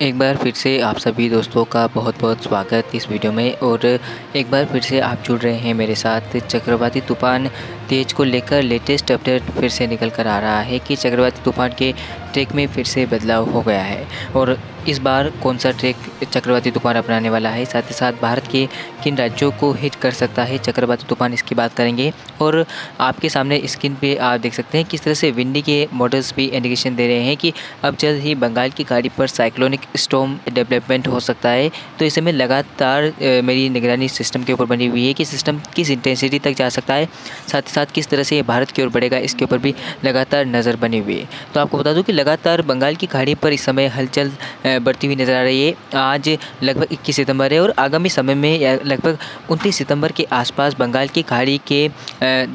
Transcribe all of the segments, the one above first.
एक बार फिर से आप सभी दोस्तों का बहुत बहुत स्वागत इस वीडियो में। और एक बार फिर से आप जुड़ रहे हैं मेरे साथ। चक्रवाती तूफान तेज को लेकर लेटेस्ट अपडेट फिर से निकल कर आ रहा है कि चक्रवाती तूफान के ट्रैक में फिर से बदलाव हो गया है और इस बार कौन सा ट्रैक चक्रवाती तूफान अपनाने वाला है, साथ ही साथ भारत के किन राज्यों को हिट कर सकता है चक्रवाती तूफान, इसकी बात करेंगे। और आपके सामने स्क्रीन पे आप देख सकते हैं किस तरह से विंडी के मॉडल्स भी इंडिकेशन दे रहे हैं कि अब जल्द ही बंगाल की खाड़ी पर साइक्लोनिक स्टॉर्म डेवलपमेंट हो सकता है। तो इस समय लगातार मेरी निगरानी सिस्टम के ऊपर बनी हुई है कि सिस्टम किस इंटेंसिटी तक जा सकता है, साथ ही साथ किस तरह से ये भारत की ओर बढ़ेगा, इसके ऊपर भी लगातार नज़र बनी हुई है। तो आपको बता दूं कि लगातार बंगाल की खाड़ी पर इस समय हलचल बढ़ती हुई नज़र आ रही है। आज लगभग 21 सितंबर है और आगामी समय में लगभग 29 सितंबर के आसपास बंगाल की खाड़ी के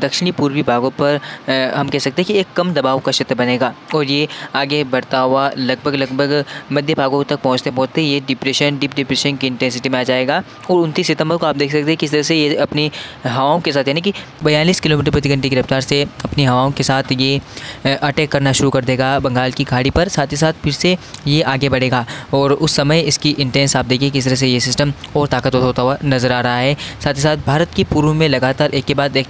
दक्षिणी पूर्वी भागों पर हम कह सकते हैं कि एक कम दबाव का क्षेत्र बनेगा और ये आगे बढ़ता हुआ लगभग मध्य भागों तक पहुँचते ये डीप डिप्रेशन की इंटेंसिटी में आ जाएगा। और 29 सितंबर को आप देख सकते हैं किस तरह से ये अपनी हवाओं के साथ, यानी कि 42 किलोमीटर प्रति घंटे की रफ्तार से अपनी हवाओं के साथ ये अटैक करना शुरू कर देगा बंगाल की खाड़ी पर। साथ ही साथ फिर से ये आगे बढ़ेगा और उस समय इसकी इंटेंस आप देखिए किस तरह से ये सिस्टम और ताकतवर होता हुआ नज़र आ रहा है। साथ ही साथ भारत के पूर्व में लगातार एक के बाद एक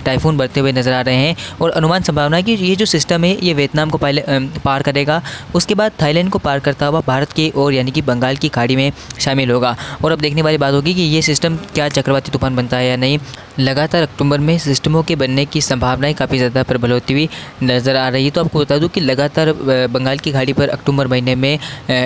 टाइफून बढ़ते हुए नज़र आ रहे हैं और अनुमान संभावना है कि ये जो सिस्टम है ये वियतनाम को पहले पार करेगा, उसके बाद थाईलैंड को पार करता हुआ भारत के ओर यानी कि बंगाल की खाड़ी में शामिल होगा। और अब देखने वाली बात होगी कि ये सिस्टम क्या चक्रवाती तूफान बनता है या नहीं। लगातार अक्टूबर में सिस्टमों के बनने की संभावनाएं काफ़ी ज़्यादा प्रबल होती हुई नज़र आ रही है। तो आपको बता दूं कि लगातार बंगाल की खाड़ी पर अक्टूबर महीने में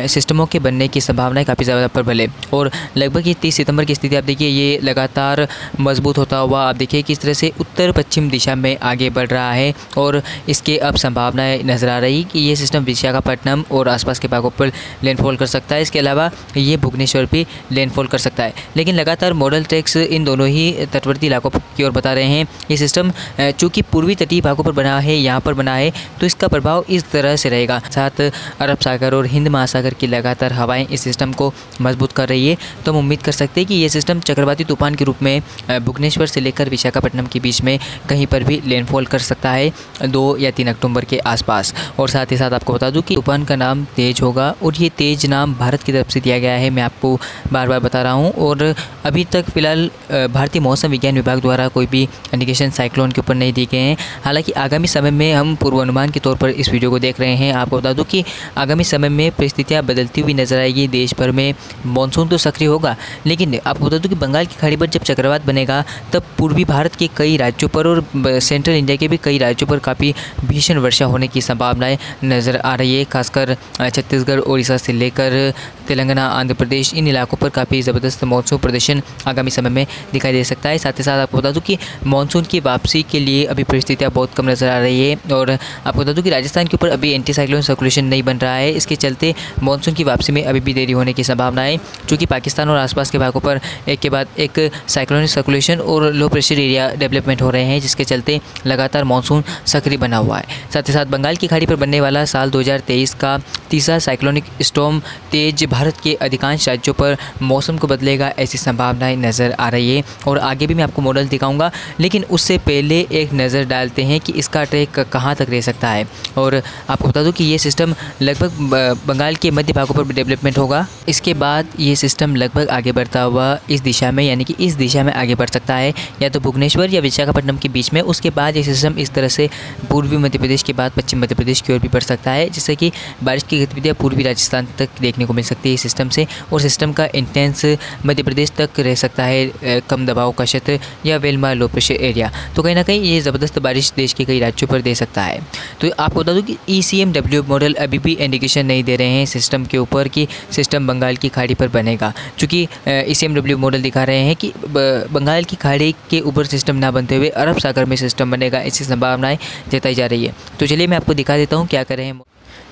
सिस्टमों के बनने की संभावनाएं काफ़ी ज़्यादा प्रबल है और लगभग ये 30 सितंबर की स्थिति आप देखिए ये लगातार मजबूत होता हुआ आप देखिए किस तरह से उत्तर पश्चिम दिशा में आगे बढ़ रहा है और इसके अब संभावनाएं नज़र आ रही कि ये सिस्टम विशाखापट्टनम और आसपास के भागों पर लैंडफॉल कर सकता है। इसके अलावा ये भुवनेश्वर भी लैंडफॉल कर सकता है। लेकिन लगातार मॉडल ट्रैक्स इन दोनों ही तटवर्ती इलाकों की ओर बता रहे हैं ये सिस्टम चूँकि पूर्वी तटीय भागों पर बना है, यहाँ पर बना है, तो इसका प्रभाव इस तरह से रहेगा। साथ अरब सागर और हिंद महासागर की लगातार हवाएं इस सिस्टम को मजबूत कर रही है। तो हम उम्मीद कर सकते हैं कि ये सिस्टम चक्रवाती तूफान के रूप में भुवनेश्वर से लेकर विशाखापट्टनम के बीच में कहीं पर भी लैंडफॉल कर सकता है 2 या 3 अक्टूबर के आसपास। और साथ ही साथ आपको बता दूं कि तूफान का नाम तेज होगा और ये तेज नाम भारत की तरफ से दिया गया है, मैं आपको बार बार बता रहा हूँ। और अभी तक फिलहाल भारतीय मौसम विज्ञान विभाग द्वारा कोई भी इंडिकेशन साइक्लोन के ऊपर नहीं दिए गए हैं। हालांकि आगामी समय में हम पूर्वानुमान के तौर पर इस वीडियो को देख रहे हैं। आपको बता दूं कि आगामी समय में परिस्थितियां बदलती हुई नजर आएगी। देश भर में मानसून तो सक्रिय होगा, लेकिन आपको बता दूं कि बंगाल की खाड़ी पर जब चक्रवात बनेगा तब पूर्वी भारत के कई राज्यों पर और सेंट्रल इंडिया के भी कई राज्यों पर काफ़ी भीषण वर्षा होने की संभावनाएं नज़र आ रही है। खासकर छत्तीसगढ़, उड़ीसा से लेकर तेलंगाना, आंध्र प्रदेश, इन इलाकों पर काफ़ी ज़बरदस्त मानसून प्रदर्शन आगामी समय में दिखाई दे सकता है। साथ ही साथ आपको बता दूं कि मानसून की वापसी के लिए अभी परिस्थितियां बहुत कम नज़र आ रही है। और आपको बता दूं कि राजस्थान के ऊपर अभी एंटी साइक्लोन सर्कुलेशन नहीं बन रहा है, इसके चलते मानसून की वापसी में अभी भी देरी होने की संभावना है। चूँकि पाकिस्तान और आसपास के भागों पर एक के बाद एक साइक्लोनिक सर्कुलेशन और लो प्रेशर एरिया डेवलपमेंट हो रहे हैं, जिसके चलते लगातार मानसून सक्रिय बना हुआ है। साथ ही साथ बंगाल की खाड़ी पर बनने वाला साल 2023 का तीसरा साइक्लोनिक स्टॉर्म तेज भारत के अधिकांश राज्यों पर मौसम को बदलेगा, ऐसी संभावनाएं नज़र आ रही है। और आगे भी मैं आपको मॉडल दिखाऊंगा, लेकिन उससे पहले एक नज़र डालते हैं कि इसका ट्रैक कहां तक रह सकता है। और आपको बता दूं कि ये सिस्टम लगभग बंगाल के मध्य भागों पर डेवलपमेंट होगा। इसके बाद ये सिस्टम लगभग आगे बढ़ता हुआ इस दिशा में, यानी कि इस दिशा में आगे बढ़ सकता है, या तो भुवनेश्वर या विशाखापट्टनम के बीच में। उसके बाद ये सिस्टम इस तरह से पूर्वी मध्य प्रदेश के बाद पश्चिम मध्य प्रदेश की ओर भी बढ़ सकता है, जिससे कि बारिश की गतिविधियाँ पूर्वी राजस्थान तक देखने को मिल सकती है इस सिस्टम से। और सिस्टम का इंटेंस मध्य प्रदेश तक रह सकता है, कम दबाव का क्षेत्र या वेलमा लो प्रेशर एरिया। तो कहीं ना कहीं ये ज़बरदस्त बारिश देश के कई राज्यों पर दे सकता है। तो आपको बता दूं कि ECMW मॉडल अभी भी इंडिकेशन नहीं दे रहे हैं सिस्टम के ऊपर कि सिस्टम बंगाल की खाड़ी पर बनेगा, क्योंकि ECMW मॉडल दिखा रहे हैं कि बंगाल की खाड़ी के ऊपर सिस्टम ना बनते हुए अरब सागर में सिस्टम बनेगा, ऐसी संभावनाएं जताई जा रही है। तो चलिए मैं आपको दिखा देता हूँ क्या कर रहे हैं।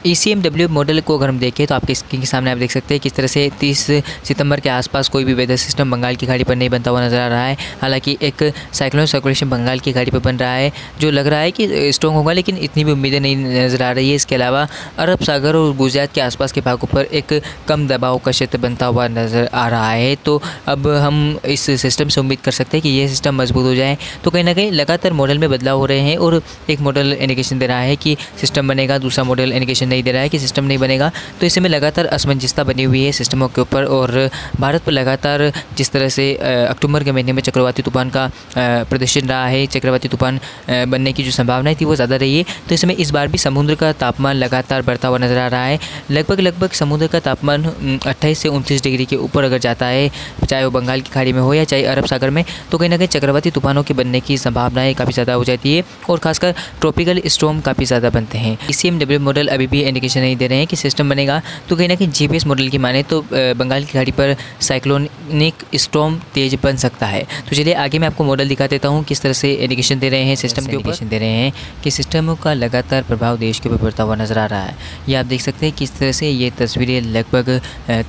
ECMW मॉडल को अगर हम देखें तो आपके स्क्रीन के सामने आप देख सकते हैं किस तरह से 30 सितंबर के आसपास कोई भी वेदर सिस्टम बंगाल की खाड़ी पर नहीं बनता हुआ नज़र आ रहा है। हालांकि एक साइक्लोन सर्कुलेशन बंगाल की खाड़ी पर बन रहा है जो लग रहा है कि स्ट्रॉन्ग होगा, लेकिन इतनी भी उम्मीदें नहीं नज़र आ रही है। इसके अलावा अरब सागर और गुजरात के आसपास के भागों पर एक कम दबाव का क्षेत्र बनता हुआ नज़र आ रहा है। तो अब हम इस सिस्टम से उम्मीद कर सकते हैं कि ये सिस्टम मजबूत हो जाए। तो कहीं ना कहीं लगातार मॉडल में बदलाव हो रहे हैं और एक मॉडल इंडिकेशन दे रहा है कि सिस्टम बनेगा, दूसरा मॉडल इंडिकेशन नहीं दे रहा है कि सिस्टम नहीं बनेगा। तो इस समय लगातार असमंजसता बनी हुई है सिस्टमों के ऊपर और भारत पर लगातार जिस तरह से अक्टूबर के महीने में चक्रवाती तूफान का प्रदर्शन रहा है, चक्रवाती तूफान बनने की जो संभावनाएं थी वो ज़्यादा रही है। तो इस समय इस बार भी समुद्र का तापमान लगातार बढ़ता हुआ नज़र आ रहा है। लगभग समुद्र का तापमान 28 से 29 डिग्री के ऊपर अगर जाता है, चाहे वो बंगाल की खाड़ी में हो या चाहे अरब सागर में, तो कहीं ना कहीं चक्रवाती तूफानों के बनने की संभावनाएं काफ़ी ज़्यादा हो जाती है और खासकर ट्रॉपिकल स्टॉर्म काफ़ी ज़्यादा बनते हैं। ECMW मॉडल अभी भी इंडिकेशन नहीं दे रहे हैं कि सिस्टम बनेगा। तो कहीं ना कहीं GPS मॉडल की माने तो बंगाल की खाड़ी पर साइक्लोनिक स्टॉर्म तेज बन सकता है। तो चलिए आगे मैं आपको मॉडल दिखा देता हूँ किस तरह से इंडिकेशन दे रहे हैं सिस्टम के ऊपर। दे रहे हैं कि सिस्टमों का लगातार प्रभाव देश के ऊपर पड़ता हुआ नज़र आ रहा है। ये आप देख सकते हैं किस तरह से ये तस्वीरें लगभग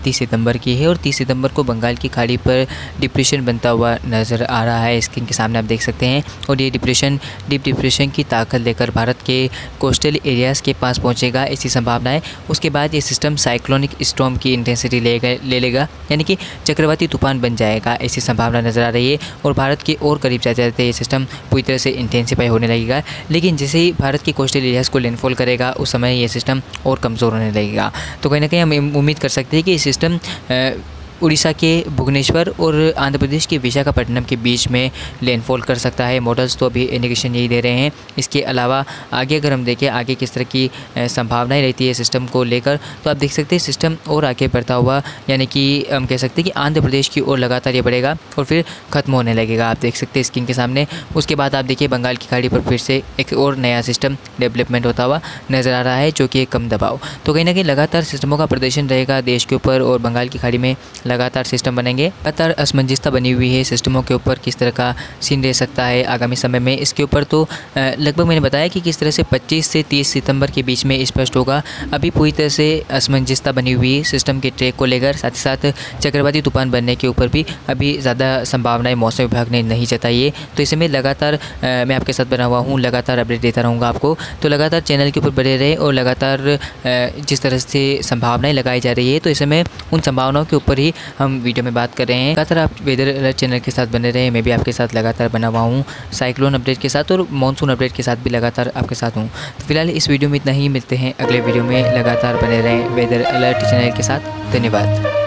30 सितंबर की है और 30 सितंबर को बंगाल की खाड़ी पर डिप्रेशन बनता हुआ नज़र आ रहा है। स्क्रीन के सामने आप देख सकते हैं और ये डिप्रेशन डीप डिप्रेशन की ताकत लेकर भारत के कोस्टल एरियाज़ के पास पहुंचेगा, ऐसी संभावना है। उसके बाद ये सिस्टम साइक्लोनिक स्टॉर्म की इंटेंसिटी ले लेगा, यानी कि चक्रवाती तूफान बन जाएगा, ऐसी संभावना नज़र आ रही है और भारत के और करीब जाते जाते ये सिस्टम पूरी तरह से इंटेंसिफाई होने लगेगा। लेकिन जैसे ही भारत के कोस्टल एरियाज़ को लैंडफॉल करेगा उस समय ये सिस्टम और कमज़ोर होने लगेगा। तो कहीं ना कहीं हम उम्मीद कर सकते हैं कि ये सिस्टम उड़ीसा के भुवनेश्वर और आंध्र प्रदेश के विशाखापट्टनम के बीच में लैंडफॉल कर सकता है। मॉडल्स तो अभी इंडिकेशन यही दे रहे हैं। इसके अलावा आगे अगर हम देखें आगे किस तरह की संभावनाएं रहती है सिस्टम को लेकर, तो आप देख सकते हैं सिस्टम और आगे बढ़ता हुआ, यानी कि हम कह सकते हैं कि आंध्र प्रदेश की ओर लगातार ये बढ़ेगा और फिर ख़त्म होने लगेगा। आप देख सकते हैं स्क्रीन के सामने। उसके बाद आप देखिए बंगाल की खाड़ी पर फिर से एक और नया सिस्टम डेवलपमेंट होता हुआ नज़र आ रहा है, जो कि कम दबाव। तो कहीं ना कहीं लगातार सिस्टमों का प्रदर्शन रहेगा देश के ऊपर और बंगाल की खाड़ी में लगातार सिस्टम बनेंगे। लगातार असमंजसता बनी हुई है सिस्टमों के ऊपर, किस तरह का सीन रह सकता है आगामी समय में इसके ऊपर। तो लगभग मैंने बताया कि किस तरह से 25 से 30 सितंबर के बीच में स्पष्ट होगा। अभी पूरी तरह से असमंजसता बनी हुई है सिस्टम के ट्रैक को लेकर, साथ ही साथ चक्रवाती तूफान बनने के ऊपर भी अभी ज़्यादा संभावनाएं मौसम विभाग ने नहीं जताई है। तो इस समय लगातार मैं आपके साथ बना हुआ हूँ, लगातार अपडेट देता रहूँगा आपको। तो लगातार चैनल के ऊपर बने रहे और लगातार जिस तरह से संभावनाएं लगाई जा रही है, तो इस समय उन संभावनाओं के ऊपर ही हम वीडियो में बात कर रहे हैं। लगातार आप वेदर अलर्ट चैनल के साथ बने रहे, मैं भी आपके साथ लगातार बना हुआ हूँ साइक्लोन अपडेट के साथ और मॉनसून अपडेट के साथ भी लगातार आपके साथ हूँ। तो फिलहाल इस वीडियो में इतना ही, मिलते हैं अगले वीडियो में। लगातार बने रहें वेदर अलर्ट चैनल के साथ। धन्यवाद।